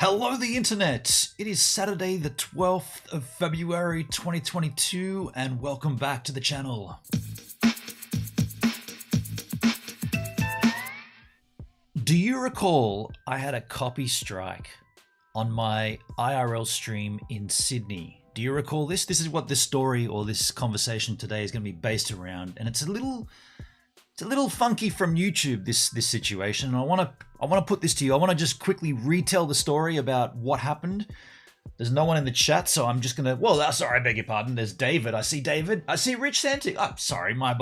Hello the internet! It is Saturday the 12th of February 2022 and welcome back to the channel. Do you recall I had a copy strike on my IRL stream in Sydney? Do you recall this? This is what this story or this conversation today is going to be based around, and it's a little funky from YouTube, this situation. And I want to put this to you. I want to just quickly retell the story about what happened. There's no one in the chat, so I'm just gonna. Well, sorry, I beg your pardon. There's David. I see David. I see Rich Santic. Oh, sorry, my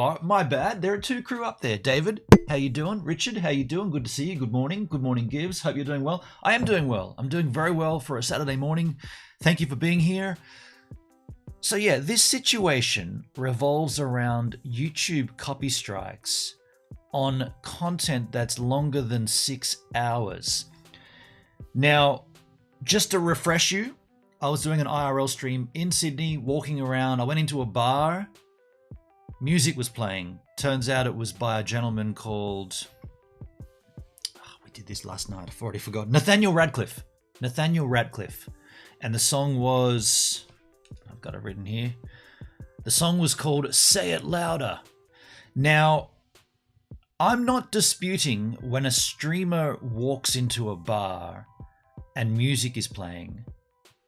bad. There are two crew up there. David, how you doing? Richard, how you doing? Good to see you. Good morning. Good morning, Gibbs. Hope you're doing well. I am doing well. I'm doing very well for a Saturday morning. Thank you for being here. So yeah, this situation revolves around YouTube copy strikes on content that's longer than 6 hours. Now, just to refresh you, I was doing an IRL stream in Sydney, walking around. I went into a bar. Music was playing. Turns out it was by a gentleman called... we did this last night. I've already forgotten. Nathaniel Radcliffe. And the song was... I've got it written here. The song was called Say It Louder. Now, I'm not disputing when a streamer walks into a bar and music is playing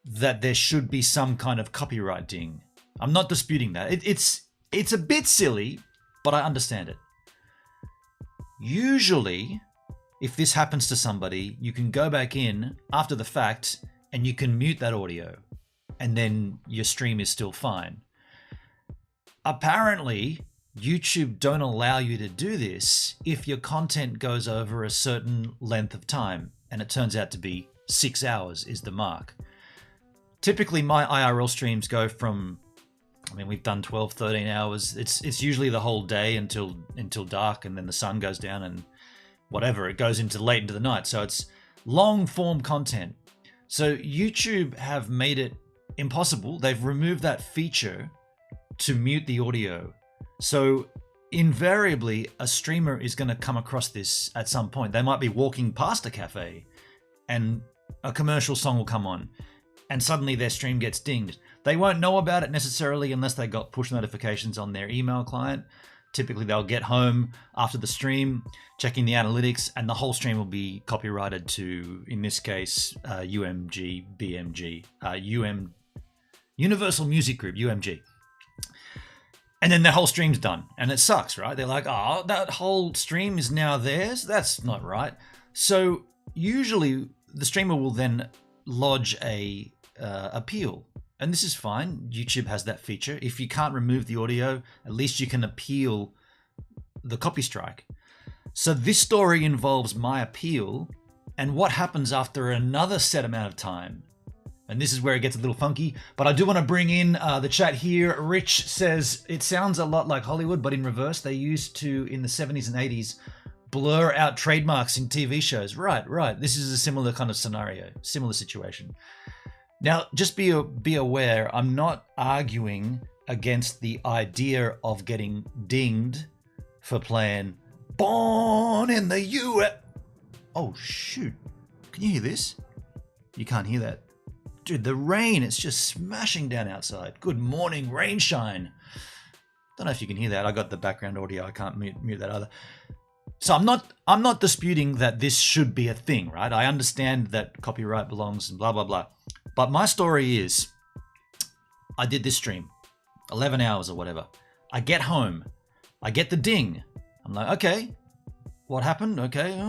that there should be some kind of copyright ding. I'm not disputing that. It's a bit silly, but I understand it. Usually, if this happens to somebody, you can go back in after the fact and you can mute that audio and then your stream is still fine. Apparently, YouTube don't allow you to do this if your content goes over a certain length of time, and it turns out to be 6 hours is the mark. Typically, my IRL streams go from, we've done 12, 13 hours. It's usually the whole day until dark, and then the sun goes down and whatever, it goes into late into the night. So it's long form content. So YouTube have made it impossible. They've removed that feature to mute the audio. So invariably, a streamer is going to come across this at some point. They might be walking past a cafe and a commercial song will come on and suddenly their stream gets dinged. They won't know about it necessarily unless they got push notifications on their email client. Typically, they'll get home after the stream, checking the analytics, and the whole stream will be copyrighted to, in this case, UMG, BMG, Universal Music Group, UMG. And then the whole stream's done, and it sucks, right? They're like, oh, that whole stream is now theirs? That's not right. So usually the streamer will then lodge a appeal, and this is fine. YouTube has that feature. If you can't remove the audio, at least you can appeal the copy strike. So this story involves my appeal and what happens after another set amount of time. And this is where it gets a little funky, but I do want to bring in the chat here. Rich says, it sounds a lot like Hollywood, but in reverse. They used to, in the 70s and 80s, blur out trademarks in TV shows. Right. This is a similar kind of scenario, similar situation. Now, just be aware, I'm not arguing against the idea of getting dinged for playing Born in the U.S. Oh, shoot. Can you hear this? You can't hear that. Dude, the rain, it's just smashing down outside. Good morning, rain shine. Don't know if you can hear that. I got the background audio. I can't mute that either. So I'm not disputing that this should be a thing, right? I understand that copyright belongs and blah, blah, blah. But my story is, I did this stream, 11 hours or whatever. I get home. I get the ding. I'm like, okay, what happened? Okay,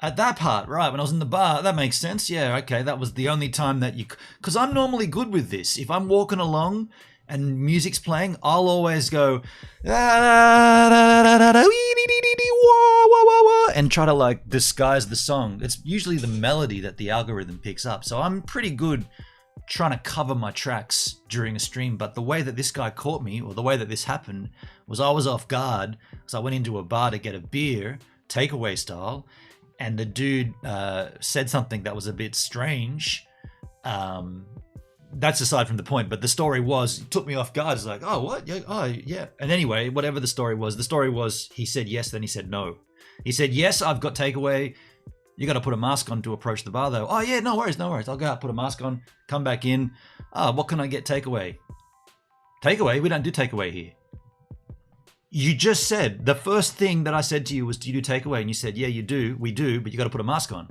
At that part, right, when I was in the bar, that makes sense. Yeah, okay, that was the only time that you... Because I'm normally good with this. If I'm walking along and music's playing, I'll always go... and try to, like, disguise the song. It's usually the melody that the algorithm picks up. So I'm pretty good trying to cover my tracks during a stream. But the way that this guy caught me, or the way that this happened, was I was off guard. So I went into a bar to get a beer, takeaway style, and the dude said something that was a bit strange. That's aside from the point, but the story was, it took me off guard. It's like, oh, what? Yeah, oh, yeah. And anyway, whatever the story was he said yes, then he said no. He said, yes, I've got takeaway. You got to put a mask on to approach the bar though. Oh yeah, no worries. I'll go out, put a mask on, come back in. What can I get takeaway? Takeaway? We don't do takeaway here. You just said, the first thing that I said to you was, do you do takeaway? And you said, yeah, we do, but you got to put a mask on.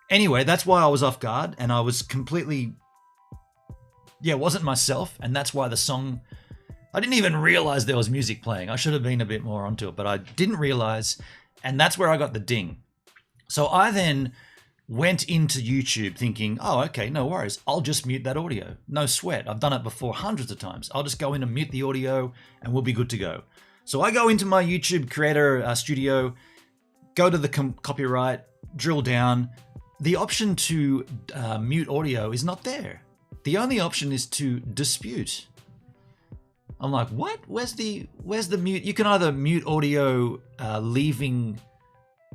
Anyway, that's why I was off guard and I was completely, wasn't myself. And that's why the song, I didn't even realize there was music playing. I should have been a bit more onto it, but I didn't realize. And that's where I got the ding. So I then went into YouTube thinking, oh, okay, no worries. I'll just mute that audio. No sweat. I've done it before hundreds of times. I'll just go in and mute the audio and we'll be good to go. So I go into my YouTube creator studio, go to the copyright, drill down. The option to mute audio is not there. The only option is to dispute. I'm like, what? Where's the mute? You can either mute audio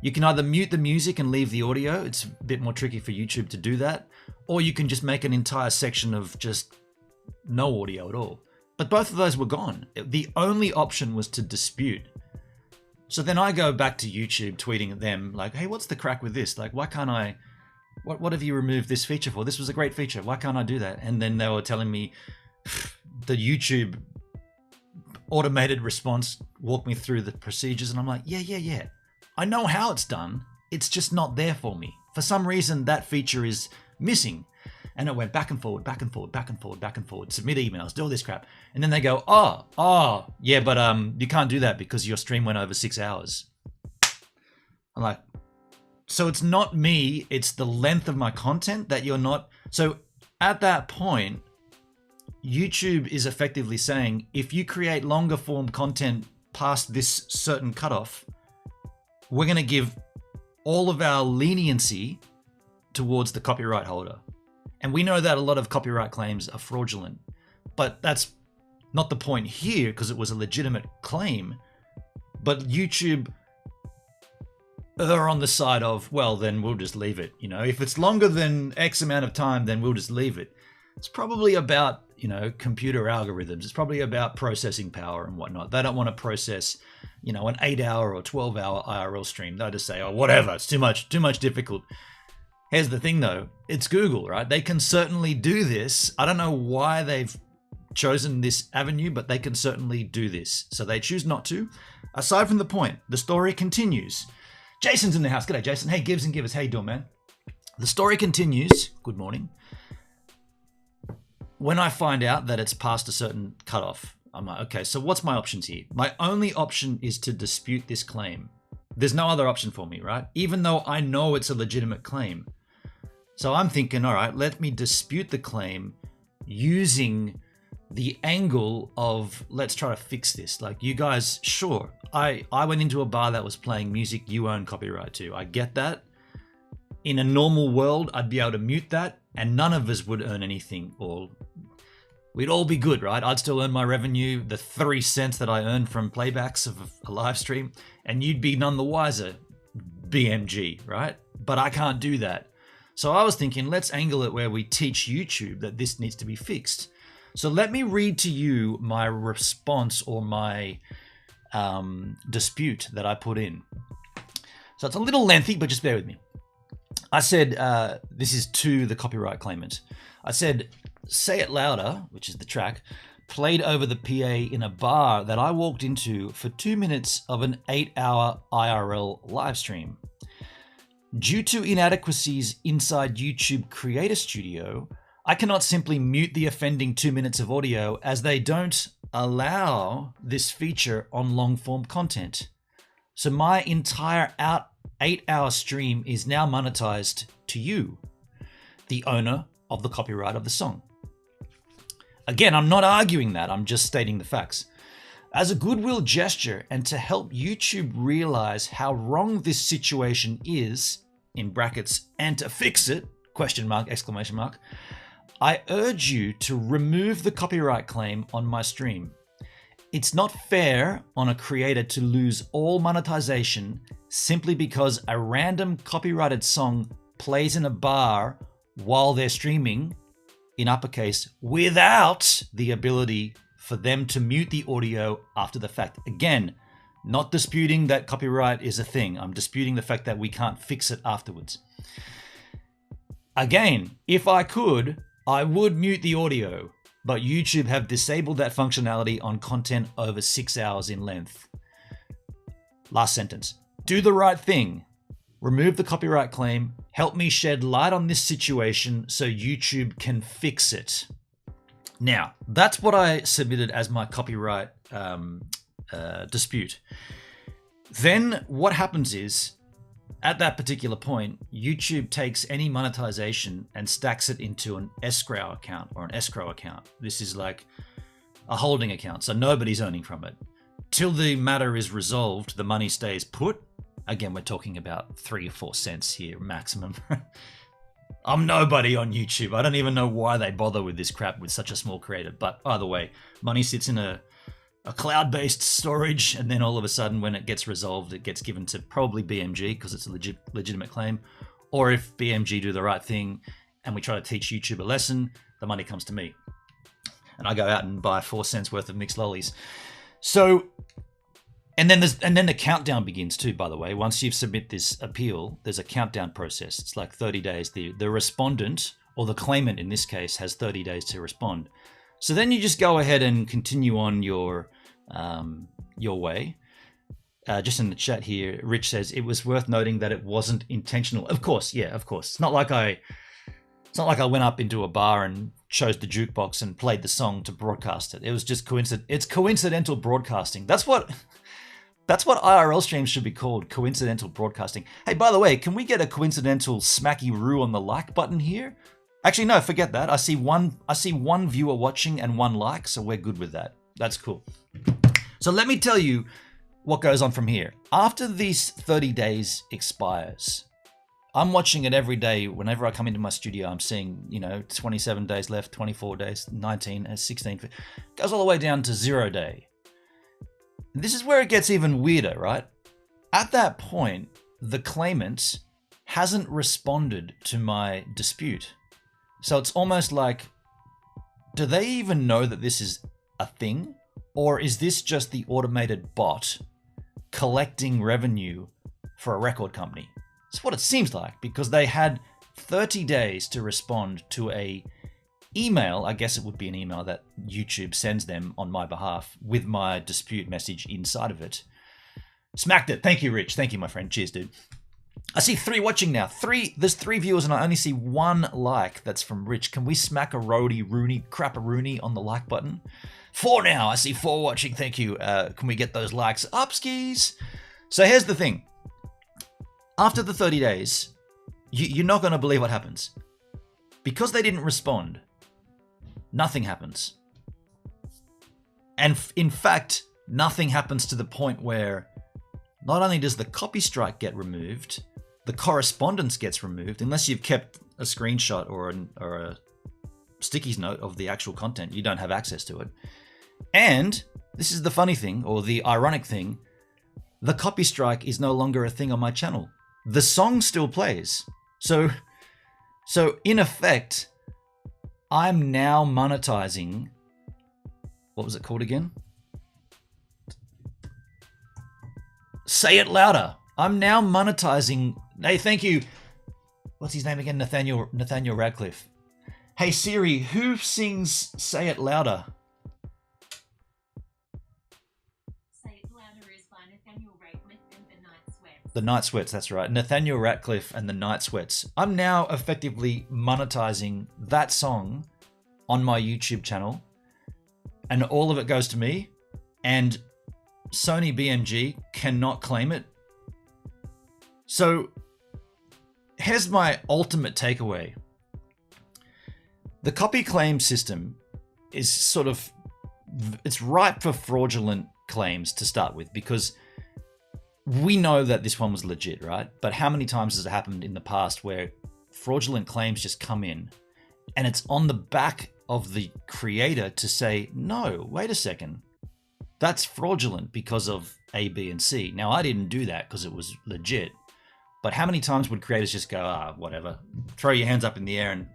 you can either mute the music and leave the audio. It's a bit more tricky for YouTube to do that. Or you can just make an entire section of just no audio at all. But both of those were gone. The only option was to dispute. So then I go back to YouTube tweeting at them like, hey, what's the crack with this? Like, why can't I, what have you removed this feature for? This was a great feature. Why can't I do that? And then they were telling me the YouTube automated response walked me through the procedures. And I'm like, yeah. I know how it's done. It's just not there for me. For some reason, that feature is missing. And it went back and forward, submit emails, do all this crap. And then they go, yeah, but you can't do that because your stream went over 6 hours. I'm like, so it's not me, it's the length of my content that you're not. So at that point, YouTube is effectively saying, if you create longer form content past this certain cutoff, we're going to give all of our leniency towards the copyright holder. And we know that a lot of copyright claims are fraudulent, but that's not the point here because it was a legitimate claim. But YouTube are on the side of, well, then we'll just leave it. You know, if it's longer than X amount of time, then we'll just leave it. It's probably about, computer algorithms. It's probably about processing power and whatnot. They don't want to process, an 8-hour or 12-hour IRL stream. They'll just say, oh, whatever, it's too much difficult. Here's the thing though, it's Google, right? They can certainly do this. I don't know why they've chosen this avenue, but they can certainly do this. So they choose not to. Aside from the point, the story continues. Jason's in the house. G'day, Jason. Hey, Gibbs and Givers. How you doing, man? The story continues. Good morning. When I find out that it's past a certain cutoff, I'm like, okay, so what's my options here? My only option is to dispute this claim. There's no other option for me, right? Even though I know it's a legitimate claim. So I'm thinking, all right, let me dispute the claim using the angle of, let's try to fix this. Like, you guys, sure, I went into a bar that was playing music you own copyright to. I get that. In a normal world, I'd be able to mute that and none of us would earn anything, or we'd all be good, right? I'd still earn my revenue, the 3 cents that I earn from playbacks of a live stream, and you'd be none the wiser, BMG, right? But I can't do that. So I was thinking, let's angle it where we teach YouTube that this needs to be fixed. So let me read to you my response or my dispute that I put in. So it's a little lengthy, but just bear with me. I said, this is to the copyright claimant. I said, Say It Louder, which is the track, played over the PA in a bar that I walked into for 2 minutes of an 8-hour IRL live stream. Due to inadequacies inside YouTube Creator Studio, I cannot simply mute the offending 2 minutes of audio as they don't allow this feature on long-form content. So my entire 8-hour stream is now monetized to you, the owner of the copyright of the song. Again, I'm not arguing that, I'm just stating the facts. As a goodwill gesture and to help YouTube realize how wrong this situation is, in brackets, and to fix it, question mark, exclamation mark, I urge you to remove the copyright claim on my stream. It's not fair on a creator to lose all monetization simply because a random copyrighted song plays in a bar while they're streaming, in uppercase, without the ability for them to mute the audio after the fact. Again, Not disputing that copyright is a thing. I'm disputing the fact that we can't fix it afterwards. Again, if I could, I would mute the audio, but YouTube have disabled that functionality on content over 6 hours in length. Last sentence. Do the right thing. Remove the copyright claim. Help me shed light on this situation so YouTube can fix it. Now, that's what I submitted as my copyright dispute. Then what happens is, at that particular point, YouTube takes any monetization and stacks it into an escrow account or an escrow account. This is like a holding account, so nobody's earning from it. Till the matter is resolved, the money stays put. Again, we're talking about 3 or 4 cents here maximum. I'm nobody on YouTube. I don't even know why they bother with this crap with such a small creator. But either way, money sits in a cloud-based storage, and then all of a sudden when it gets resolved, it gets given to probably BMG because it's a legitimate claim. Or if BMG do the right thing and we try to teach YouTube a lesson, the money comes to me. And I go out and buy 4 cents worth of mixed lollies. So, and then the countdown begins too, by the way. Once you submit this appeal, there's a countdown process. It's like 30 days. The respondent, or the claimant in this case, has 30 days to respond. So then you just go ahead and continue on your way. Just in the chat here, Rich says, it was worth noting that it wasn't intentional. Of course, yeah, of course. It's not like I went up into a bar and chose the jukebox and played the song to broadcast it. It was just coincidental broadcasting. That's what IRL streams should be called, coincidental broadcasting. Hey, by the way, can we get a coincidental smacky-roo on the like button here? Actually, no, forget that. I see one viewer watching and 1 like, so we're good with that. That's cool. So let me tell you what goes on from here. After these 30 days expires, I'm watching it every day. Whenever I come into my studio, I'm seeing, 27 days left, 24 days, 19, 16, goes all the way down to 0 day. This is where it gets even weirder, right? At that point, the claimant hasn't responded to my dispute. So it's almost like, do they even know that this is a thing? Or is this just the automated bot collecting revenue for a record company? That's what it seems like, because they had 30 days to respond to a email. I guess it would be an email that YouTube sends them on my behalf with my dispute message inside of it. Smacked it. Thank you, Rich. Thank you, my friend. Cheers, dude. I see 3 watching now. There's 3 viewers and I only see 1 like. That's from Rich. Can we smack a crap-a-rooney on the like button? 4 now. I see 4 watching. Thank you. Can we get those likes up, skis? So here's the thing. After the 30 days, you're not going to believe what happens. Because they didn't respond, nothing happens. And in fact, nothing happens to the point where not only does the copy strike get removed, the correspondence gets removed, unless you've kept a screenshot or a stickies note of the actual content. You don't have access to it. And this is the funny thing, or the ironic thing, the copy strike is no longer a thing on my channel. The song still plays. So in effect, I'm now monetizing, what was it called again? Say it louder. I'm now monetizing. Hey, thank you. What's his name again? Nathaniel Radcliffe. Hey Siri, who sings Say It Louder? Say It Louder is by Nathaniel Radcliffe and the Night Sweats. The Night Sweats, that's right. Nathaniel Radcliffe and the Night Sweats. I'm now effectively monetizing that song on my YouTube channel, and all of it goes to me, and Sony BMG cannot claim it. So here's my ultimate takeaway. The copy claim system is it's ripe for fraudulent claims to start with, because we know that this one was legit, right? But how many times has it happened in the past where fraudulent claims just come in and it's on the back of the creator to say, no, wait a second, that's fraudulent because of A, B, and C. Now, I didn't do that because it was legit. But how many times would creators just go, whatever, throw your hands up in the air and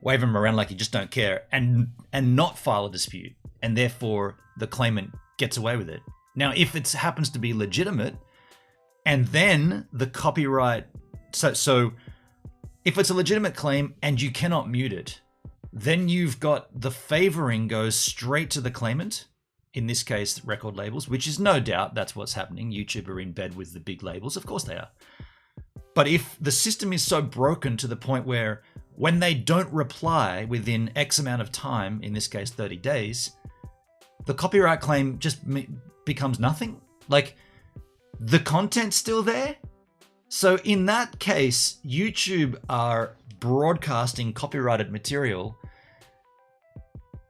wave them around like you just don't care, and not file a dispute, and therefore the claimant gets away with it? Now, if it happens to be legitimate, and then the copyright, so if it's a legitimate claim and you cannot mute it, then you've got the favoring goes straight to the claimant, in this case, record labels, which is no doubt that's what's happening. YouTube are in bed with the big labels. Of course they are. But if the system is so broken to the point where when they don't reply within X amount of time, in this case 30 days, the copyright claim just becomes nothing. Like, the content's still there. So in that case, YouTube are broadcasting copyrighted material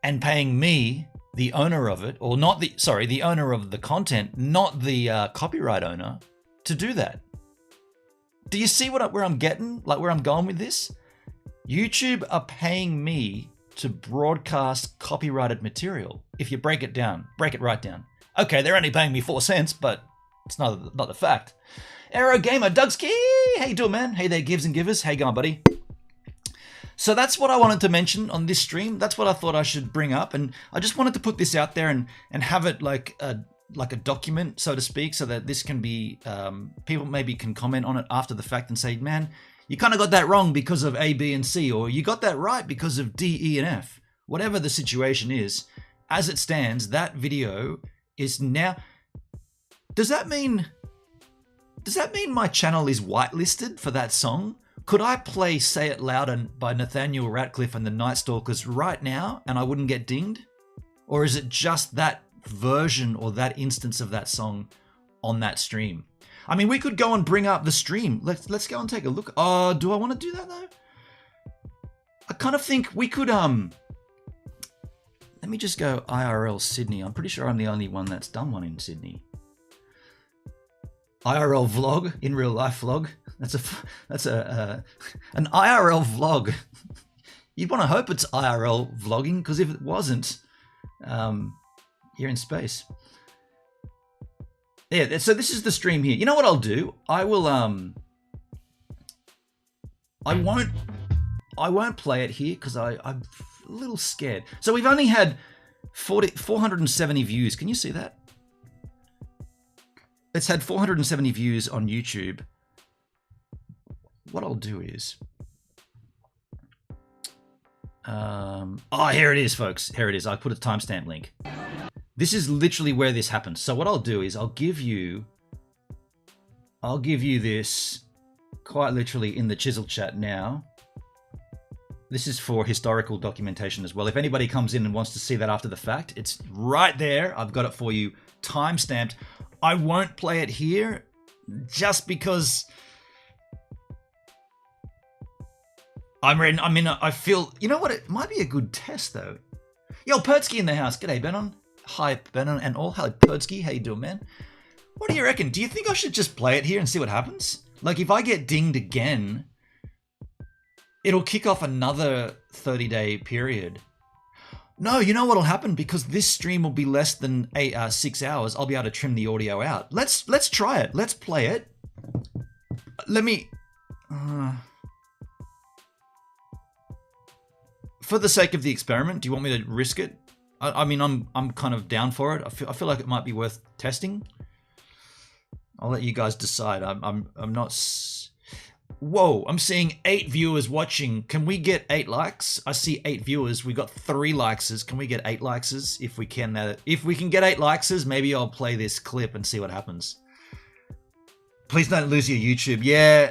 and paying me, the owner of it, or not the owner of the content, not the copyright owner, to do that. Do you see where I'm getting, like where I'm going with this? YouTube are paying me to broadcast copyrighted material. If you break it right down. Okay, they're only paying me 4 cents, but it's not the fact. Aero Gamer, Dugski, how you doing, man? Hey there, gives and givers. How you going, buddy? So that's what I wanted to mention on this stream. That's what I thought I should bring up, and I just wanted to put this out there and have it like a document, so to speak, so that this can be people maybe can comment on it after the fact and say, man, you kind of got that wrong because of A, B, and C, or you got that right because of D, E, and F. Whatever the situation is, as it stands, that video is now. Does that mean my channel is whitelisted for that song? Could I play Say It Louder by Nathaniel Ratcliffe and the Night Stalkers right now and I wouldn't get dinged? Or is it just that version or that instance of that song on that stream? I mean, we could go and bring up the stream. Let's go and take a look. Oh, do I want to do that though? I kind of think we could let me just go IRL Sydney. I'm pretty sure I'm the only one that's done one in Sydney. IRL vlog, in real life vlog. That's an IRL vlog. You'd want to hope it's IRL vlogging, because if it wasn't, you're in space. Yeah, so this is the stream here. You know what I'll do? I will I won't play it here because I'm a little scared. So we've only had 470 views. Can you see that? It's had 470 views on YouTube. What I'll do is... oh, here it is, folks. Here it is. I put a timestamp link. This is literally where this happens. So what I'll do is I'll give you this quite literally in the chisel chat now. This is for historical documentation as well. If anybody comes in and wants to see that after the fact, it's right there. I've got it for you, time-stamped. I won't play it here just because I feel, you know what, it might be a good test though. Yo, Pertsky in the house. G'day, Benon. Hi, Benon and all. Hello, Pertsky. How you doing, man? What do you reckon? Do you think I should just play it here and see what happens? Like, if I get dinged again, it'll kick off another 30-day period. No, you know what'll happen? Because this stream will be less than 6 hours, I'll be able to trim the audio out. Let's try it. Let's play it. Let me... for the sake of the experiment, do you want me to risk it? I mean, I'm kind of down for it. I feel like it might be worth testing. I'll let you guys decide. I'm not... Whoa, I'm seeing 8 viewers watching. Can we get 8 likes? I see 8 viewers. We got 3 likes. Can we get 8 likes? If we can, if we can get 8 likes, maybe I'll play this clip and see what happens. Please don't lose your YouTube. Yeah,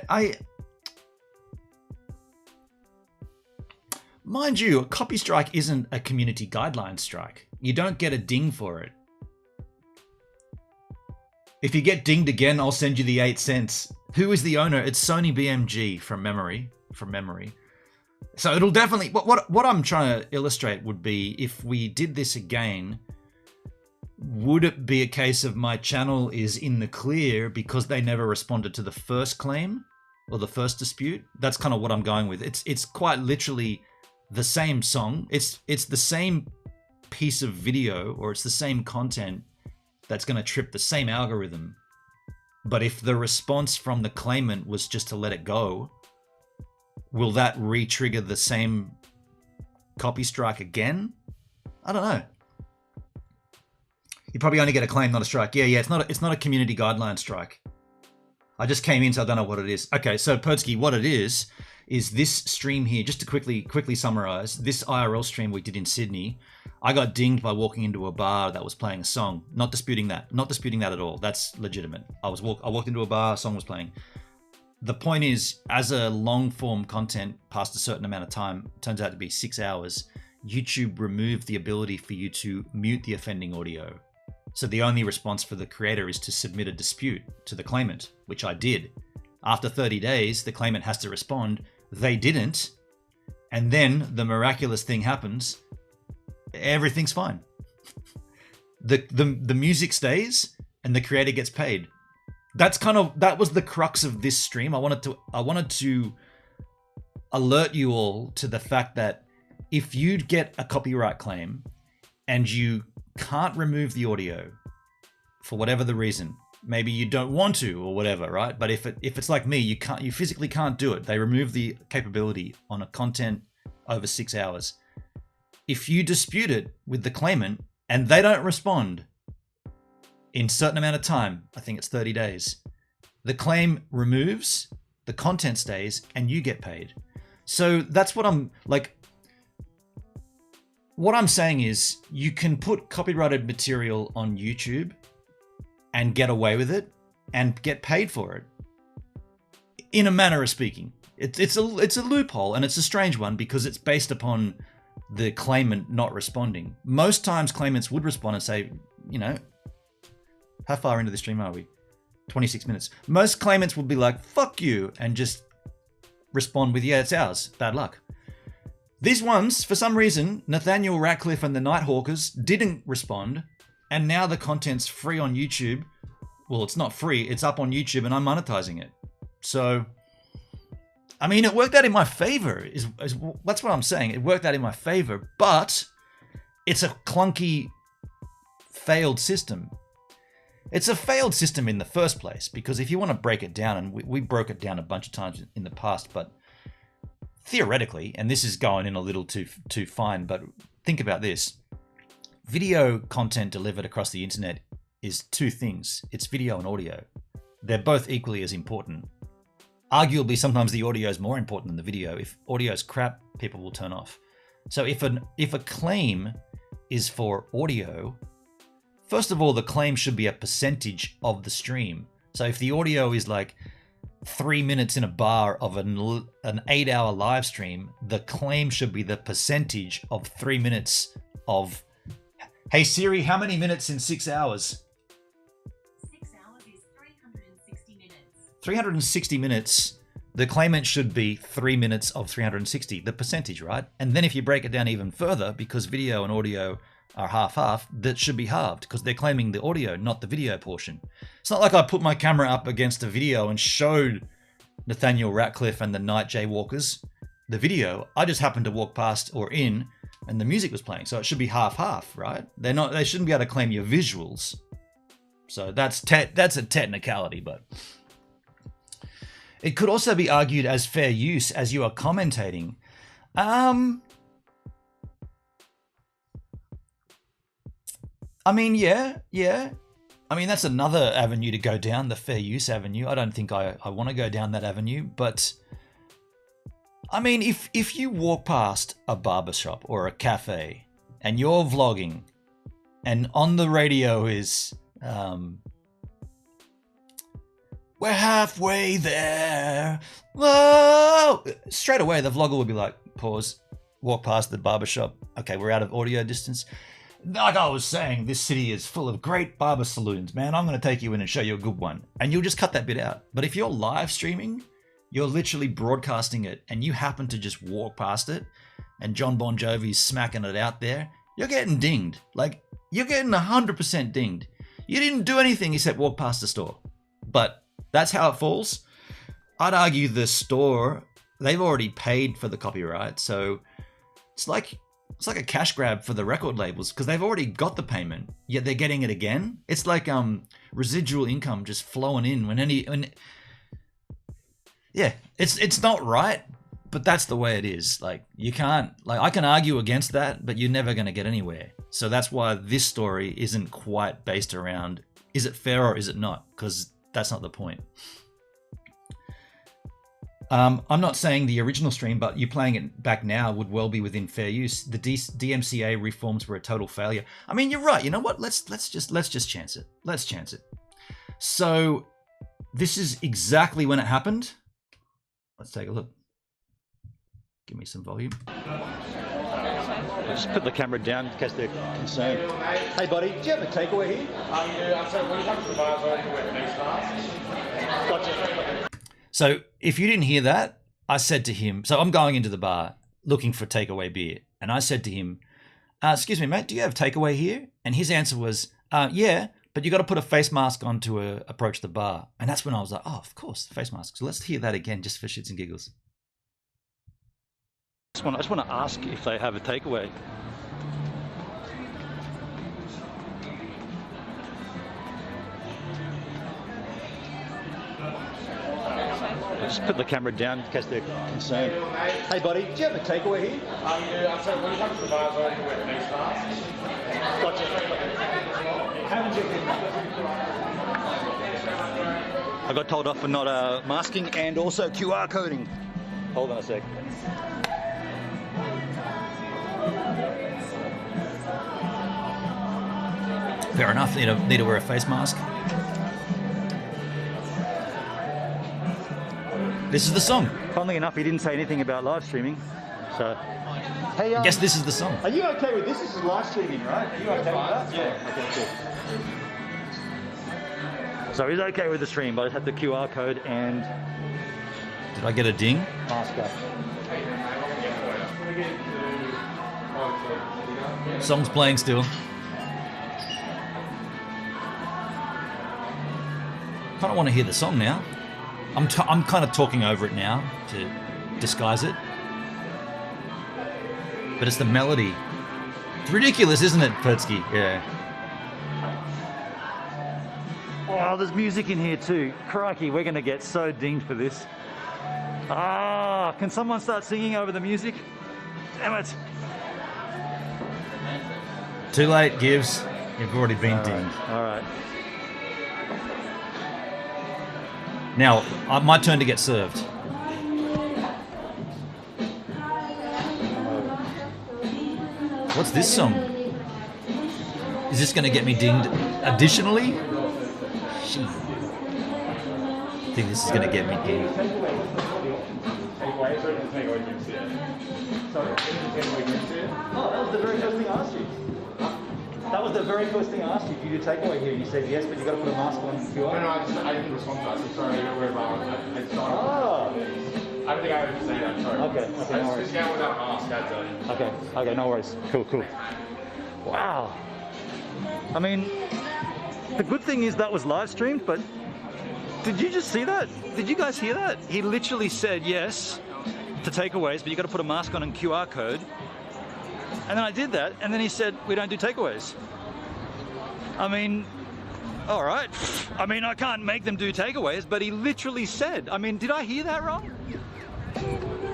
mind you, a copy strike isn't a community guideline strike. You don't get a ding for it. If you get dinged again, I'll send you the 8 cents. Who is the owner? It's Sony BMG from memory. So it'll definitely... What I'm trying to illustrate would be, if we did this again, would it be a case of my channel is in the clear because they never responded to the first claim or the first dispute? That's kind of what I'm going with. It's quite literally the same song. It's the same piece of video, or it's the same content that's going to trip the same algorithm. But if the response from the claimant was just to let it go, will that re-trigger the same copy strike again? I don't know. You probably only get a claim, not a strike. Yeah, it's not a community guideline strike. I just came in, so I don't know what it is. Okay, so Perdsky, what it is this stream here, just to quickly summarize, this IRL stream we did in Sydney, I got dinged by walking into a bar that was playing a song. Not disputing that at all. That's legitimate. I walked into a bar, a song was playing. The point is, as a long form content past a certain amount of time, turns out to be 6 hours, YouTube removed the ability for you to mute the offending audio. So the only response for the creator is to submit a dispute to the claimant, which I did. After 30 days, the claimant has to respond. They didn't. And then the miraculous thing happens. Everything's fine. The music stays and the creator gets paid. That was the crux of this stream. I wanted to alert you all to the fact that if you get a copyright claim and you can't remove the audio for whatever the reason, maybe you don't want to or whatever, right? But if it's like me, you physically can't do it. They remove the capability on a content over 6 hours. If you dispute it with the claimant and they don't respond in a certain amount of time, I think it's 30 days, the claim removes, the content stays, and you get paid. So that's what I'm like. What I'm saying is you can put copyrighted material on YouTube and get away with it and get paid for it. In a manner of speaking, it's a loophole, and it's a strange one because it's based upon the claimant not responding. Most times claimants would respond and say, how far into the stream are we? 26 minutes. Most claimants would be like, fuck you, and just respond with, yeah, it's ours. Bad luck. These ones, for some reason, Nathaniel Ratcliffe and the Nighthawkers didn't respond, and now the content's free on YouTube. Well, it's not free, it's up on YouTube and I'm monetizing it. So, I mean, it worked out in my favor, that's what I'm saying. It worked out in my favor, but it's a clunky, failed system. It's a failed system in the first place, because if you want to break it down, and we broke it down a bunch of times in the past, but theoretically, and this is going in a little too fine, but think about this. Video content delivered across the internet is two things. It's video and audio. They're both equally as important. Arguably, sometimes the audio is more important than the video. If audio is crap, people will turn off. So if a claim is for audio, first of all, the claim should be a percentage of the stream. So if the audio is like 3 minutes in a bar of an 8-hour live stream, the claim should be the percentage of 3 minutes of, hey Siri, how many minutes in 6 hours? 6 hours is 360 minutes. 360 minutes, the claimant should be 3 minutes of 360, the percentage, right? And then if you break it down even further, because video and audio are half-half, that should be halved because they're claiming the audio, not the video portion. It's not like I put my camera up against a video and showed Nathaniel Ratcliffe and the Night Jaywalkers the video. I just happened to walk past or in and the music was playing. So it should be half-half, right? They shouldn't be able to claim your visuals. So that's a technicality, but it could also be argued as fair use as you are commentating. I mean, yeah. I mean, that's another avenue to go down, the fair use avenue. I don't think I want to go down that avenue, but I mean, if you walk past a barbershop or a cafe and you're vlogging and on the radio is, we're halfway there, whoa, straight away the vlogger would be like, pause, walk past the barbershop. Okay, we're out of audio distance. Like I was saying, this city is full of great barber saloons, man. I'm going to take you in and show you a good one. And you'll just cut that bit out. But if you're live streaming, you're literally broadcasting it and you happen to just walk past it and John Bon Jovi's smacking it out there, you're getting dinged. Like, you're getting 100% dinged. You didn't do anything except walk past the store. But that's how it falls. I'd argue the store, they've already paid for the copyright. So it's like a cash grab for the record labels because they've already got the payment, yet they're getting it again. It's like residual income just flowing in when yeah, it's not right, But that's the way it is. Like, you can't, like, I can argue against that, but you're never going to get anywhere. So that's why this story isn't quite based around, is it fair or is it not? Because that's not the point. I'm not saying the original stream, but you playing it back now would well be within fair use. The DMCA reforms were a total failure. I mean, you're right. You know what? Let's just chance it. Let's chance it. So this is exactly when it happened. Let's take a look. Give me some volume. Just put the camera down in case they're concerned. Hey buddy, do you have a takeaway here? Yeah, I'm sorry, when you come to the bar, I can wear face masks. Gotcha. So if you didn't hear that, I said to him, so I'm going into the bar looking for takeaway beer. And I said to him, excuse me, mate, do you have takeaway here? And his answer was, yeah, but you got to put a face mask on to approach the bar. And that's when I was like, oh, of course, the face mask. So let's hear that again just for shits and giggles. I just want to ask if they have a takeaway. Just put the camera down in case they're concerned. Hey buddy, do you have a takeaway here? Yeah, I'm sorry, when you come to the bar, I can wear face masks. Gotcha. I got told off for not masking and also QR coding. Hold on a sec. Fair enough, need to wear a face mask. This is the song. Funnily enough, he didn't say anything about live streaming. So, hey, I guess this is the song. are you okay with this? This is live streaming, right? Are you okay with that? Yeah. Okay, cool. So he's okay with the stream, but I had the QR code and Did I get a ding? mask up. Song's playing still. Kind of want to hear the song now. I'm kind of talking over it now to disguise it. But it's the melody. It's ridiculous, isn't it, Pertsky? Yeah. Oh, there's music in here too. Crikey, we're going to get so dinged for this. Ah, can someone start singing over the music? Damn it. Too late, Gibbs. You've already been dinged. All right. Now, my turn to get served. What's this song? Is this going to get me dinged additionally? Gee. I think this is going to get me dinged. Takeaway, sorry, the takeaway drinks here. Sorry, Takeaway drinks here. oh, that was the very first thing I asked you. That was the very first thing I asked you. Do you do takeaway here? You said yes, but you got to put a mask on. No, I didn't respond to that, so sorry, I don't worry about it. I Oh. don't think I would say that, sorry. Okay, no worries. Just go without a mask, I'd tell you. Okay, no worries. Cool. Wow. I mean, the good thing is that was live streamed, but did you just see that? Did you guys hear that? He literally said yes to takeaways, but you got to put a mask on and QR code. And then I did that, and then he said, we don't do takeaways. I mean, all right. I mean, I can't make them do takeaways, but he literally said, I mean, did I hear that wrong?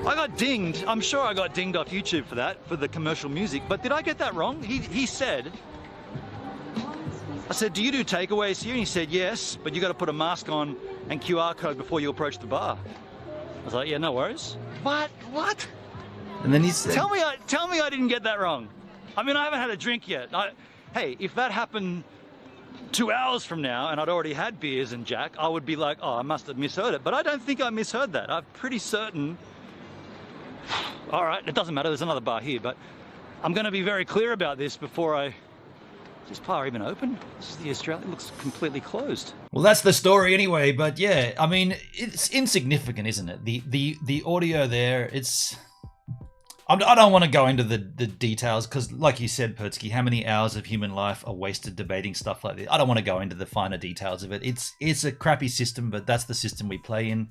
I got dinged. I'm sure I got dinged off YouTube for that, for the commercial music, but did I get that wrong? He said, I said, do you do takeaways here? And he said, yes, but you got to put a mask on and QR code before you approach the bar. I was like, yeah, no worries. What? And then he said... Tell me I didn't get that wrong. I mean, I haven't had a drink yet. Hey, if that happened 2 hours from now and I'd already had beers and Jack, I would be like, oh, I must have misheard it. But I don't think I misheard that. I'm pretty certain. All right, it doesn't matter. There's another bar here, but I'm going to be very clear about this before I... Is this bar even open? This is the Australia. It looks completely closed. Well, that's the story anyway, but yeah, I mean, it's insignificant, isn't it? The audio there, it's... I don't want to go into the details because, like you said, Pertsky, how many hours of human life are wasted debating stuff like this? I don't want to go into the finer details of it. It's a crappy system, but that's the system we play in.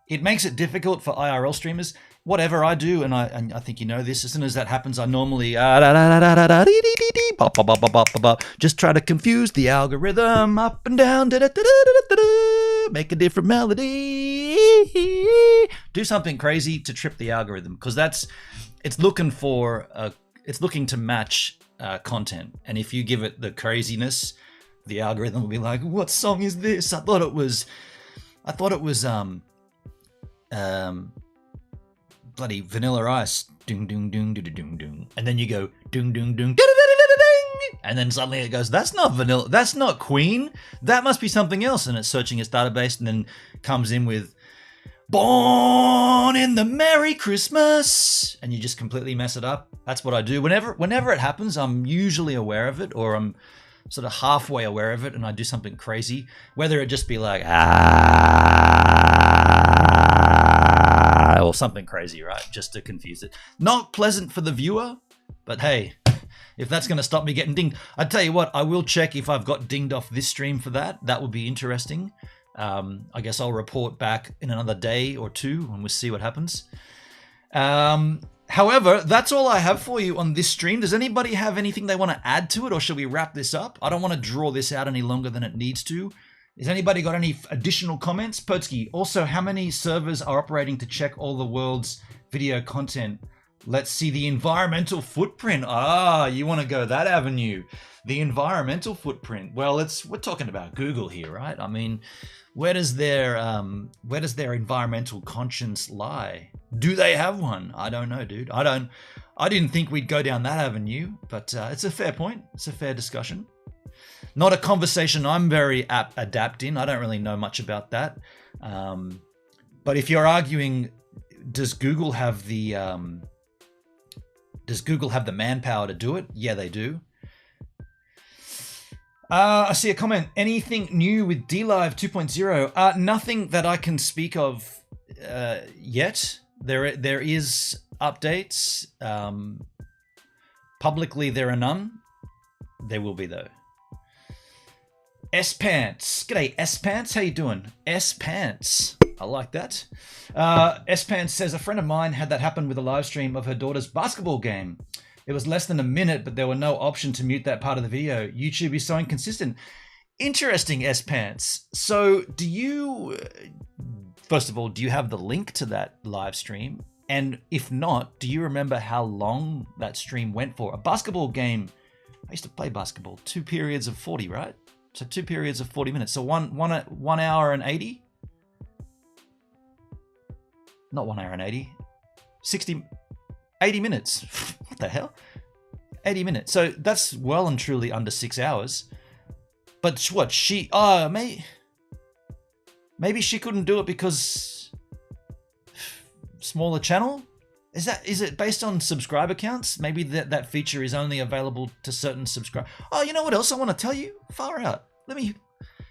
It makes it difficult for IRL streamers. Whatever I do, and I think you know this, as soon as that happens, I normally just try to confuse the algorithm up and down, make a different melody. do something crazy to trip the algorithm, because it's looking to match content. And if you give it the craziness, the algorithm will be like, what song is this? I thought it was bloody Vanilla Ice, dung dung dung dung dung dung, and then you go dung dung dung, and then suddenly it goes, that's not Vanilla, that's not Queen, that must be something else, and it's searching its database, and then comes in with Born in the Merry Christmas, and you just completely mess it up. That's what I do whenever it happens. I'm usually aware of it, or I'm sort of halfway aware of it, and I do something crazy, whether it just be like or something crazy, right? Just to confuse it. Not pleasant for the viewer, but hey, if that's going to stop me getting dinged, I tell you what, I will check if I've got dinged off this stream for that. That would be interesting. I guess I'll report back in another day or two and we'll see what happens. However, that's all I have for you on this stream. Does anybody have anything they want to add to it, or should we wrap this up? I don't want to draw this out any longer than it needs to. Has anybody got any additional comments? Potsky, also, how many servers are operating to check all the world's video content? Let's see the environmental footprint. You want to go that avenue. The environmental footprint. Well, we're talking about Google here, right? I mean, where does their environmental conscience lie? Do they have one? I don't know, dude. I didn't think we'd go down that avenue, but it's a fair point. It's a fair discussion. Not a conversation I'm very adept in. I don't really know much about that. But if you're arguing, does Google have the manpower to do it? Yeah, they do. I see a comment. Anything new with DLive 2.0? Nothing that I can speak of yet. There is updates. Publicly, there are none. There will be though. S-Pants. G'day, S-Pants. How you doing? S-Pants. I like that. S-Pants says, a friend of mine had that happen with a live stream of her daughter's basketball game. It was less than a minute, but there were no option to mute that part of the video. YouTube is so inconsistent. Interesting, S-Pants. So first of all, do you have the link to that live stream? And if not, do you remember how long that stream went for? A basketball game, I used to play basketball, 2 periods of 40, right? So 2 periods of 40 minutes. So one hour and 80? Not 1 hour and 80. 80 minutes. What the hell? 80 minutes. So that's well and truly under 6 hours. But what, maybe she couldn't do it because smaller channel? Is it based on subscriber counts? Maybe that feature is only available to certain subscribers. Oh, you know what else I want to tell you? Far out.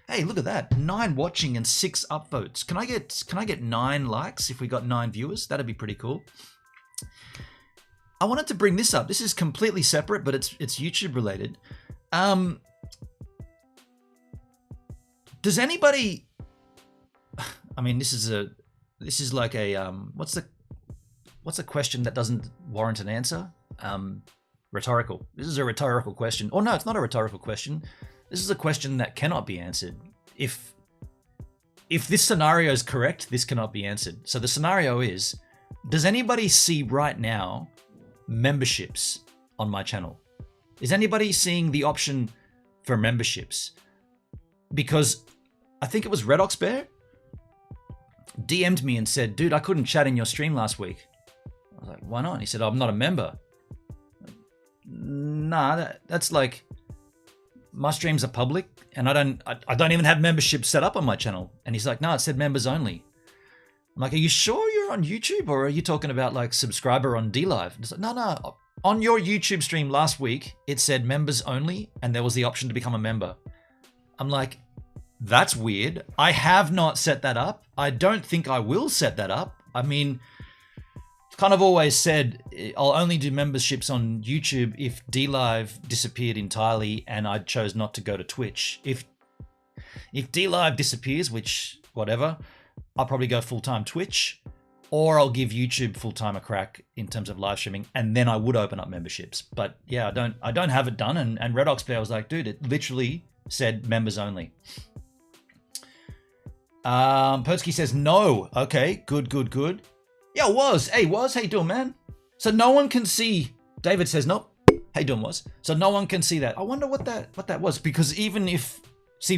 Hey, look at that. 9 watching and 6 upvotes. Can I get 9 likes if we got 9 viewers? That'd be pretty cool. I wanted to bring this up. This is completely separate, but it's YouTube related. Does anybody, I mean, this is like a what's a question that doesn't warrant an answer? Rhetorical. This is a rhetorical question. Oh no, it's not a rhetorical question. This is a question that cannot be answered. If this scenario is correct, this cannot be answered. So the scenario is, does anybody see right now memberships on my channel? Is anybody seeing the option for memberships? Because I think it was Redox Bear DM'd me and said, dude, I couldn't chat in your stream last week. I was like, why not? And he said, I'm not a member. Nah, that's like, my streams are public and I don't even have membership set up on my channel. And he's like, no, it said members only. I'm like, are you sure you're on YouTube, or are you talking about like subscriber on DLive? It's like, no. On your YouTube stream last week, it said members only and there was the option to become a member. I'm like, that's weird. I have not set that up. I don't think I will set that up. I mean, I've kind of always said I'll only do memberships on YouTube if DLive disappeared entirely and I chose not to go to Twitch. If DLive disappears, which whatever, I'll probably go full-time Twitch, or I'll give YouTube full-time a crack in terms of live streaming, and then I would open up memberships. But yeah, I don't have it done. And Redox Player was like, dude, it literally said members only. Pertsky says no. Okay, good. Yeah, Was. Hey, Was, how you doing, man? So no one can see. David says nope. How you doing, Was? So no one can see that. I wonder what that was, because even if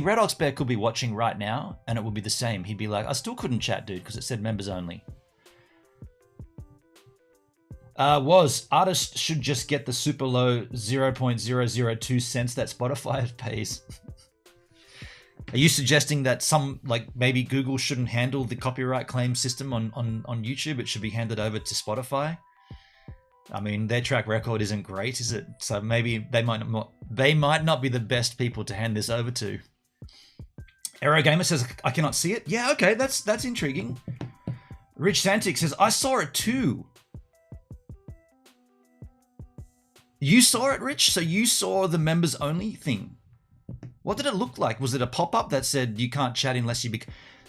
Red Ox Bear could be watching right now and it would be the same. He'd be like, I still couldn't chat, dude, because it said members only. Was artists should just get the super low 0.002 cents that Spotify pays. Are you suggesting that maybe Google shouldn't handle the copyright claim system on YouTube? It should be handed over to Spotify? I mean, their track record isn't great, is it? So maybe they might not be the best people to hand this over to. Aerogamer says, I cannot see it. Yeah, okay, that's intriguing. Rich Santic says, I saw it too. You saw it, Rich? So you saw the members only thing. What did it look like? Was it a pop-up that said you can't chat unless you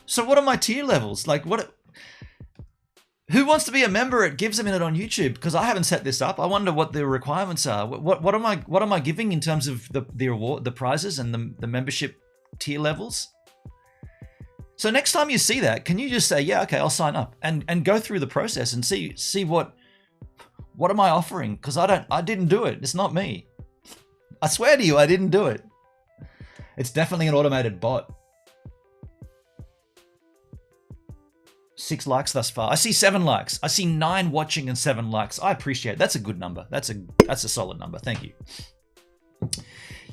So what are my tier levels? Like what? Who wants to be a member? It gives a minute on YouTube, because I haven't set this up. I wonder what the requirements are. What am I giving in terms of the award, the prizes, and the membership tier levels? So next time you see that, can you just say, yeah, okay, I'll sign up and go through the process and see what am I offering? Because I didn't do it. It's not me. I swear to you, I didn't do it. It's definitely an automated bot. 6 likes thus far. I see 7 likes. I see 9 watching and 7 likes. I appreciate it. That's a good number. That's a solid number. Thank you.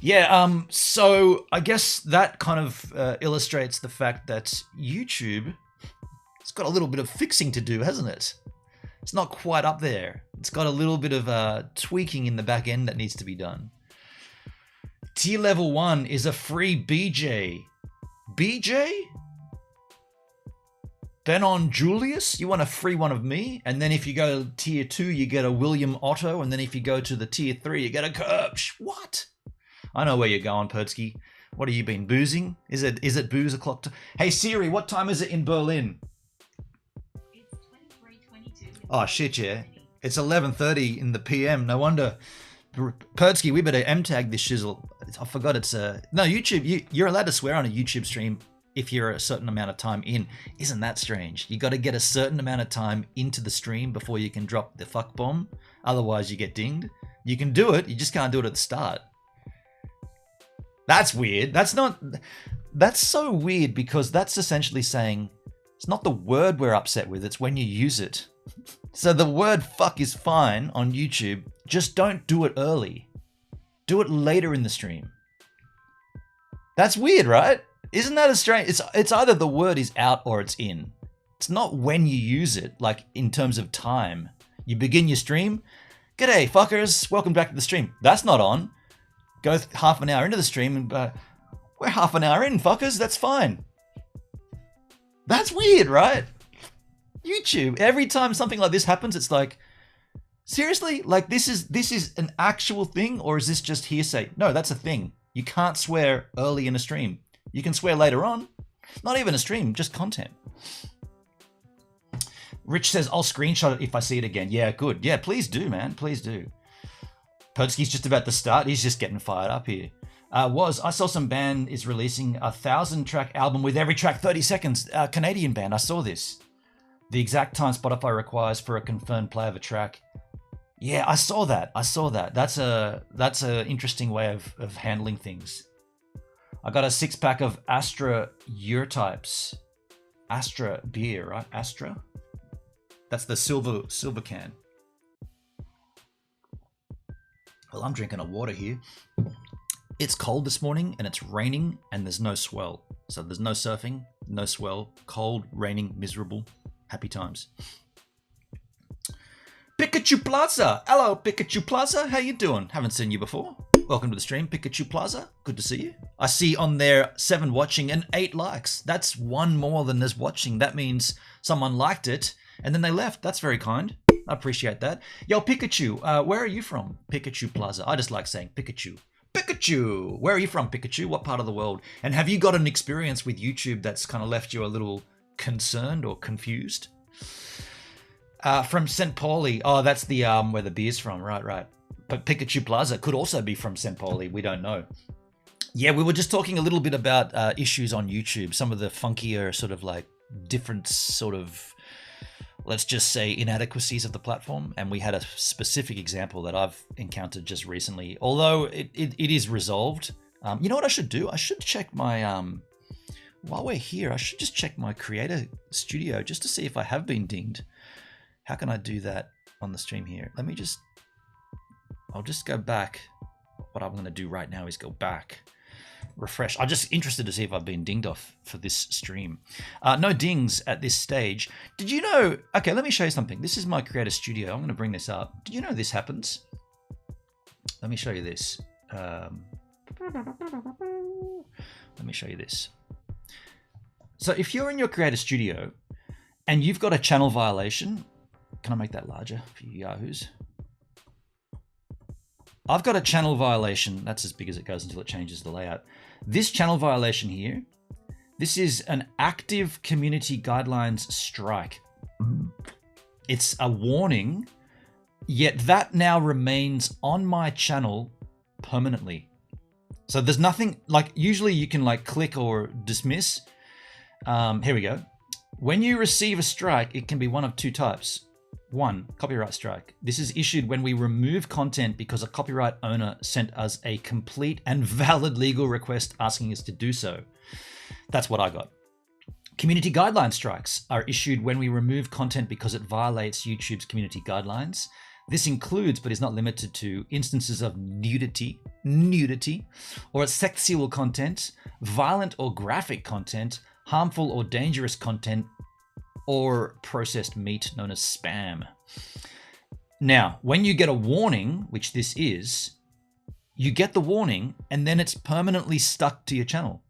Yeah, so I guess that kind of illustrates the fact that YouTube, it's got a little bit of fixing to do, hasn't it? It's not quite up there. It's got a little bit of tweaking in the back end that needs to be done. Tier level 1 is a free BJ. BJ? Benon Julius? You want a free one of me? And then if you go tier 2, you get a William Otto. And then if you go to the tier 3, you get a Kerbsch. What? I know where you're going, Pertsky. What have you been boozing? Is it booze o'clock? Hey Siri, what time is it in Berlin? It's 23:22. Oh shit, yeah. It's 11:30 in the PM. No wonder. Pertsky, we better M-tag this shizzle. I forgot it's no, YouTube. You're allowed to swear on a YouTube stream if you're a certain amount of time in. Isn't that strange? You got to get a certain amount of time into the stream before you can drop the fuck bomb. Otherwise, you get dinged. You can do it. You just can't do it at the start. That's weird. That's so weird, because that's essentially saying it's not the word we're upset with. It's when you use it. So the word fuck is fine on YouTube. Just don't do it early. Do it later in the stream. That's weird, right? Isn't that a strange? It's either the word is out or it's in. It's not when you use it, like in terms of time. You begin your stream. G'day, fuckers. Welcome back to the stream. That's not on. Go half an hour into the stream and we're half an hour in, fuckers. That's fine. That's weird, right? YouTube. Every time something like this happens, it's like, seriously? Like this is an actual thing, or is this just hearsay? No, that's a thing. You can't swear early in a stream. You can swear later on. Not even a stream, just content. Rich says, I'll screenshot it if I see it again. Yeah, good. Yeah, please do, man. Please do. Pertsky's just about to start. He's just getting fired up here. I saw some band is releasing a 1,000-track album with every track 30 seconds. Canadian band. I saw this. The exact time Spotify requires for a confirmed play of a track. Yeah, I saw that. That's a interesting way of handling things. I got a 6-pack of Astra Eurotypes. Astra beer, right? Astra? That's the silver can. Well, I'm drinking a water here. It's cold this morning and it's raining and there's no swell. So there's no surfing, no swell, cold, raining, miserable. Happy times. Pikachu Plaza. Hello, Pikachu Plaza. How you doing? Haven't seen you before. Welcome to the stream, Pikachu Plaza. Good to see you. I see on there 7 watching and 8 likes. That's 1 more than there's watching. That means someone liked it and then they left. That's very kind. I appreciate that. Yo, Pikachu, where are you from? Pikachu Plaza. I just like saying Pikachu. Pikachu! Where are you from, Pikachu? What part of the world? And have you got an experience with YouTube that's kind of left you a little concerned or confused? From St. Pauli. Oh, that's the where the beer's from. Right. But Pikachu Plaza could also be from St. Pauli. We don't know. Yeah, we were just talking a little bit about issues on YouTube, some of the funkier sort of like different sort of, let's just say, inadequacies of the platform. And we had a specific example that I've encountered just recently, although it is resolved. You know what I should do? I should check my, while we're here, I should just check my Creator Studio just to see if I have been dinged. How can I do that on the stream here? I'll just go back. What I'm going to do right now is go back, refresh. I'm just interested to see if I've been dinged off for this stream. No dings at this stage. Did you know? Okay, let me show you something. This is my Creator Studio. I'm going to bring this up. Did you know this happens? Let me show you this. Let me show you this. So if you're in your Creator Studio and you've got a channel violation, can I make that larger for you yahoos? I've got a channel violation. That's as big as it goes until it changes the layout. This channel violation here, this is an active community guidelines strike. It's a warning, yet that now remains on my channel permanently. So there's nothing, like usually you can like click or dismiss. Here we go. When you receive a strike, it can be one of two types. One, copyright strike. This is issued when we remove content because a copyright owner sent us a complete and valid legal request asking us to do so. That's what I got. Community guideline strikes are issued when we remove content because it violates YouTube's community guidelines. This includes, but is not limited to, instances of nudity, or sexual content, violent or graphic content, harmful or dangerous content, or processed meat known as spam. Now, when you get a warning, which this is, you get the warning and then it's permanently stuck to your channel.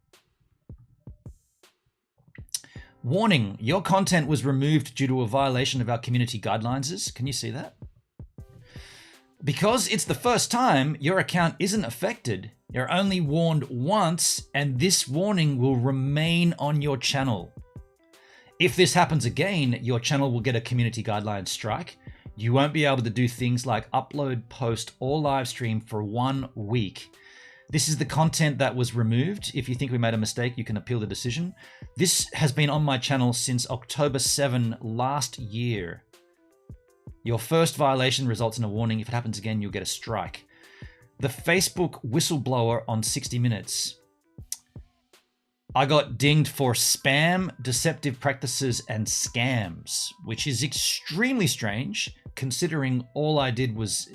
Warning, your content was removed due to a violation of our community guidelines. Can you see that? Because it's the first time, your account isn't affected. You're only warned once and this warning will remain on your channel. If this happens again, your channel will get a community guidelines strike. You won't be able to do things like upload, post, or live stream for 1 week. This is the content that was removed. If you think we made a mistake, you can appeal the decision. This has been on my channel since October 7 last year. Your first violation results in a warning. If it happens again, you'll get a strike. The Facebook whistleblower on 60 Minutes. I got dinged for spam, deceptive practices, and scams, which is extremely strange considering all I did was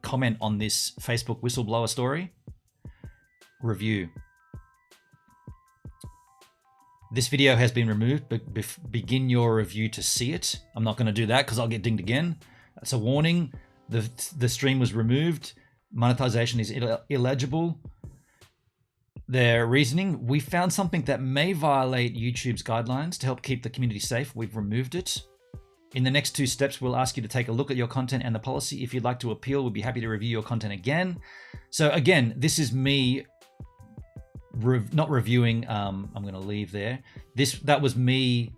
comment on this Facebook whistleblower story. Review. This video has been removed, but begin your review to see it. I'm not going to do that because I'll get dinged again. That's a warning. The stream was removed. Monetization is illegible. Their reasoning, we found something that may violate YouTube's guidelines to help keep the community safe. We've removed it. In the next 2 steps, we'll ask you to take a look at your content and the policy. If you'd like to appeal, we'll be happy to review your content again. So again, this is me not reviewing. I'm going to leave there. That was me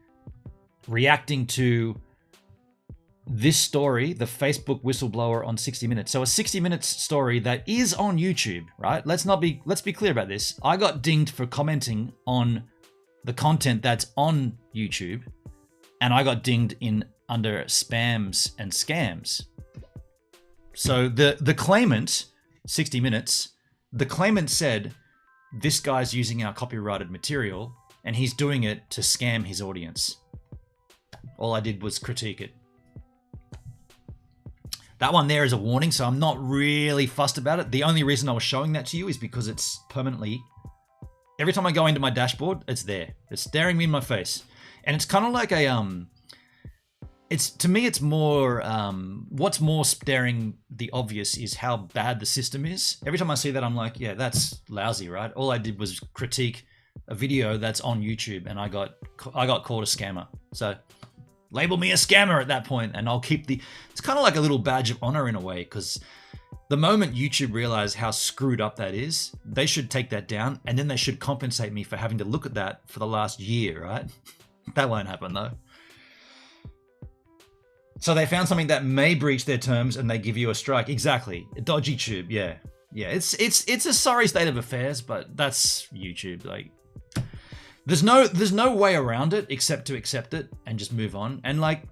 reacting to this story, the Facebook whistleblower on 60 Minutes. So a 60 Minutes story that is on YouTube, right? Let's be clear about this. I got dinged for commenting on the content that's on YouTube, and I got dinged under spams and scams. So the claimant, 60 Minutes, the claimant said, this guy's using our copyrighted material and he's doing it to scam his audience. All I did was critique it. That one there is a warning, so I'm not really fussed about it. The only reason I was showing that to you is because it's permanently, every time I go into my dashboard, it's there. It's staring me in my face. And it's kind of like a, to me, it's more, what's more staring the obvious is how bad the system is. Every time I see that, I'm like, yeah, that's lousy, right? All I did was critique a video that's on YouTube and I got called a scammer. So label me a scammer at that point and I'll keep it's kind of like a little badge of honor in a way, because the moment YouTube realize how screwed up that is, they should take that down and then they should compensate me for having to look at that for the last year, right? That won't happen though. So they found something that may breach their terms and they give you a strike. Exactly. Dodgy tube, yeah. Yeah, it's a sorry state of affairs, but that's YouTube. Like, there's no way around it except to accept it and just move on. And like,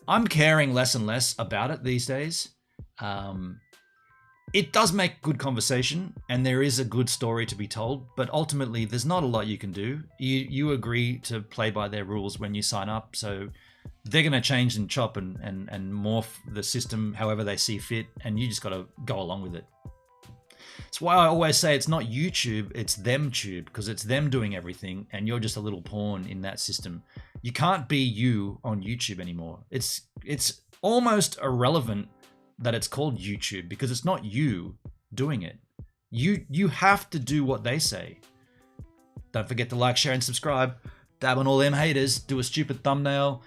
I'm caring less and less about it these days. It does make good conversation, and there is a good story to be told, but ultimately there's not a lot you can do. You agree to play by their rules when you sign up, so they're going to change and chop and morph the system however they see fit, and you just got to go along with it. That's why I always say it's not YouTube, it's them tube, because it's them doing everything, and you're just a little pawn in that system. You can't be you on YouTube anymore. It's almost irrelevant that it's called YouTube, because it's not you doing it. You have to do what they say. Don't forget to like, share, and subscribe. Dab on all them haters. Do a stupid thumbnail.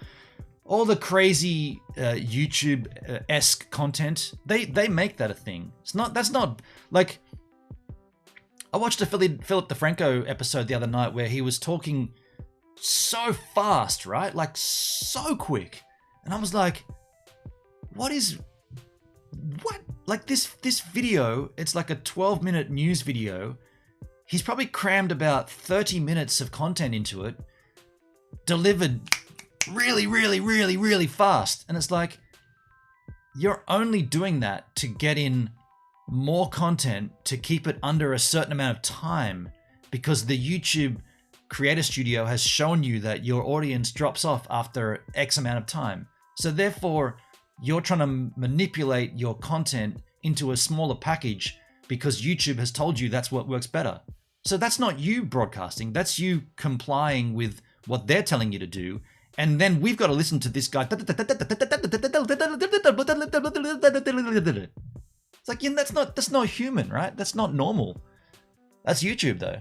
All the crazy YouTube-esque content, they make that a thing. That's not like, I watched a Philip DeFranco episode the other night where he was talking so fast, right? Like so quick. And I was like, what? Like this video, it's like a 12-minute news video. He's probably crammed about 30 minutes of content into it, delivered really, really, really, really fast. And it's like, you're only doing that to get in more content to keep it under a certain amount of time, because the YouTube Creator Studio has shown you that your audience drops off after X amount of time. So therefore, you're trying to manipulate your content into a smaller package because YouTube has told you that's what works better. So that's not you broadcasting, that's you complying with what they're telling you to do. And then we've got to listen to this guy. It's like, yeah, that's not human, right? That's not normal. That's YouTube though.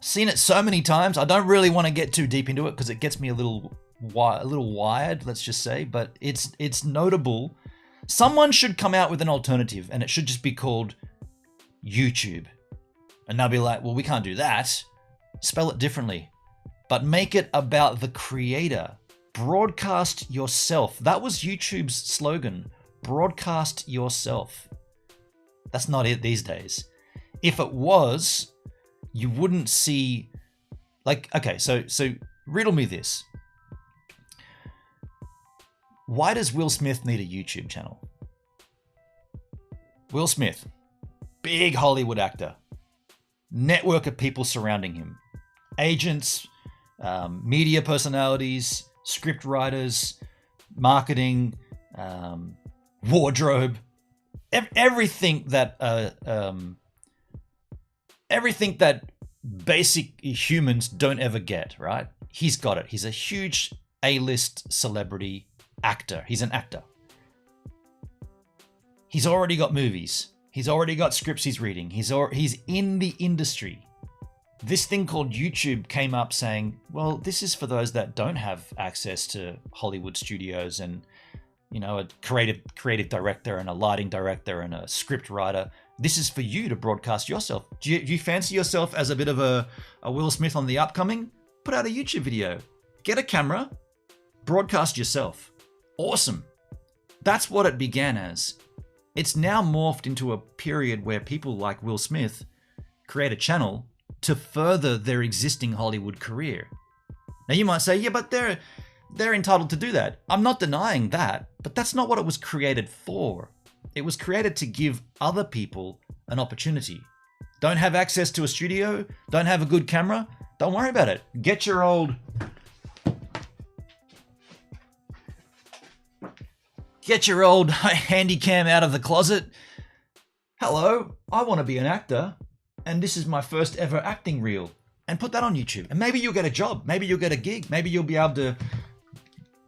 Seen it so many times. I don't really want to get too deep into it because it gets me a little wired, let's just say, but it's notable. Someone should come out with an alternative, and it should just be called YouTube. And they'll be like, well, we can't do that. Spell it differently, but make it about the creator. Broadcast yourself. That was YouTube's slogan. Broadcast yourself. That's not it these days. If it was, you wouldn't see, like, okay, so riddle me this. Why does Will Smith need a YouTube channel? Will Smith, big Hollywood actor, network of people surrounding him, agents, media personalities, script writers, marketing, wardrobe, everything that basic humans don't ever get, right? He's got it. He's a huge A-list celebrity actor. He's an actor. He's already got movies. He's already got scripts he's reading. He's in the industry. This thing called YouTube came up saying, well, this is for those that don't have access to Hollywood studios and, you know, a creative director and a lighting director and a script writer. This is for you to broadcast yourself. Do you fancy yourself as a bit of a Will Smith on the upcoming? Put out a YouTube video. Get a camera. Broadcast yourself. Awesome. That's what it began as. It's now morphed into a period where people like Will Smith create a channel to further their existing Hollywood career. Now you might say, yeah, but they're entitled to do that. I'm not denying that, but that's not what it was created for. It was created to give other people an opportunity. Don't have access to a studio? Don't have a good camera? Don't worry about it. Get your old handy cam out of the closet. Hello, I want to be an actor, and this is my first ever acting reel. And put that on YouTube. And maybe you'll get a job. Maybe you'll get a gig. Maybe you'll be able to,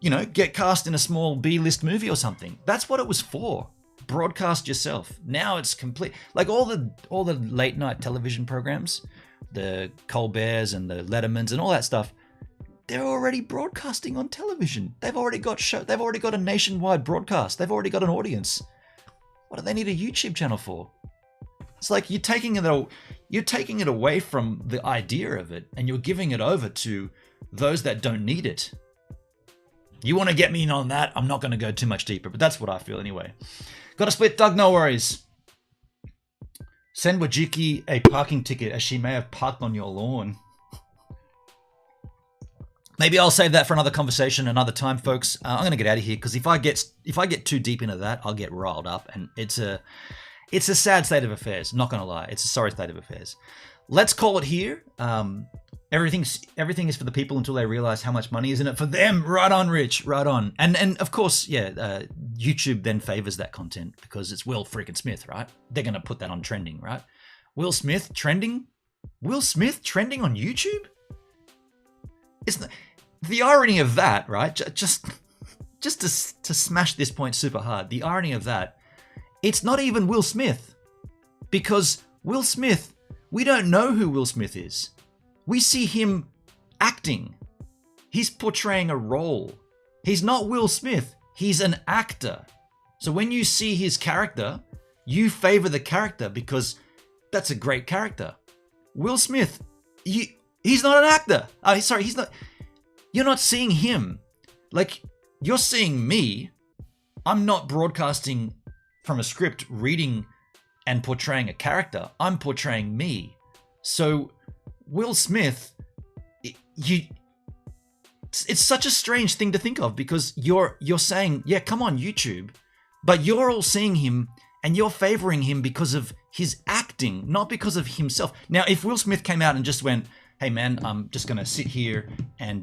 you know, get cast in a small B-list movie or something. That's what it was for. Broadcast yourself. Now it's complete. Like all the late night television programs, the Colberts and the Lettermans and all that stuff, they're already broadcasting on television. They've already got They've already got a nationwide broadcast. They've already got an audience. What do they need a YouTube channel for? It's like you're taking it away from the idea of it, and you're giving it over to those that don't need it. You want to get me in on that? I'm not going to go too much deeper, but that's what I feel anyway. Got to split, Doug, no worries. Send Wajiki a parking ticket as she may have parked on your lawn. Maybe I'll save that for another conversation another time, folks. I'm going to get out of here because if I get too deep into that, I'll get riled up, and it's a sad state of affairs. Not going to lie, it's a sorry state of affairs. Let's call it here. Everything is for the people until they realize how much money is in it for them. Right on, Rich. Right on. And of course, yeah, YouTube then favors that content because it's Will freaking Smith, right? They're going to put that on trending, right? Will Smith trending? Will Smith trending on YouTube? It's the irony of that, right? Just to smash this point super hard. The irony of that, it's not even Will Smith, because Will Smith, we don't know who Will Smith is. We see him acting. He's portraying a role. He's not Will Smith. He's an actor. So when you see his character, you favor the character because that's a great character. Will Smith, he's not an actor. Sorry, he's not. You're not seeing him. Like, you're seeing me. I'm not broadcasting from a script, reading and portraying a character. I'm portraying me. So Will Smith, it's such a strange thing to think of because you're saying, yeah, come on YouTube, but you're all seeing him and you're favoring him because of his acting, not because of himself. Now, if Will Smith came out and just went, hey man, I'm just going to sit here and,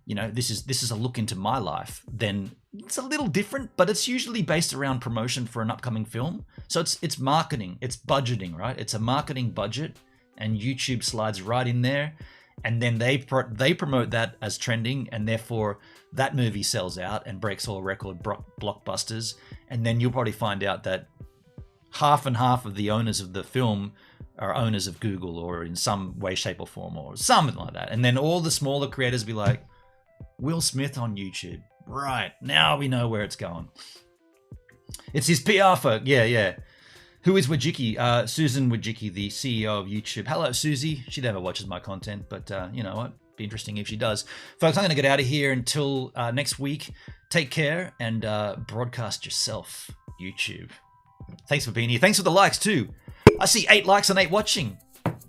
this is a look into my life, then it's a little different, but it's usually based around promotion for an upcoming film. So it's marketing, it's budgeting, right? It's a marketing budget, and YouTube slides right in there, and then they promote that as trending, and therefore that movie sells out and breaks all record blockbusters. And then you'll probably find out that half and half of the owners of the film are owners of Google, or in some way, shape, or form, or something like that. And then all the smaller creators will be like, Will Smith on YouTube. Right, now we know where it's going. It's his PR folk. Yeah. Who is Wajiki? Susan Wajiki, the CEO of YouTube. Hello, Susie. She never watches my content, but you know what? Be interesting if she does. Folks, I'm going to get out of here until next week. Take care and broadcast yourself, YouTube. Thanks for being here. Thanks for the likes, too. I see 8 likes and 8 watching.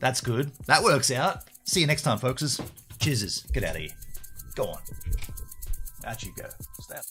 That's good. That works out. See you next time, folks. Cheers. Get out of here. Go on. Out you go. Stay up.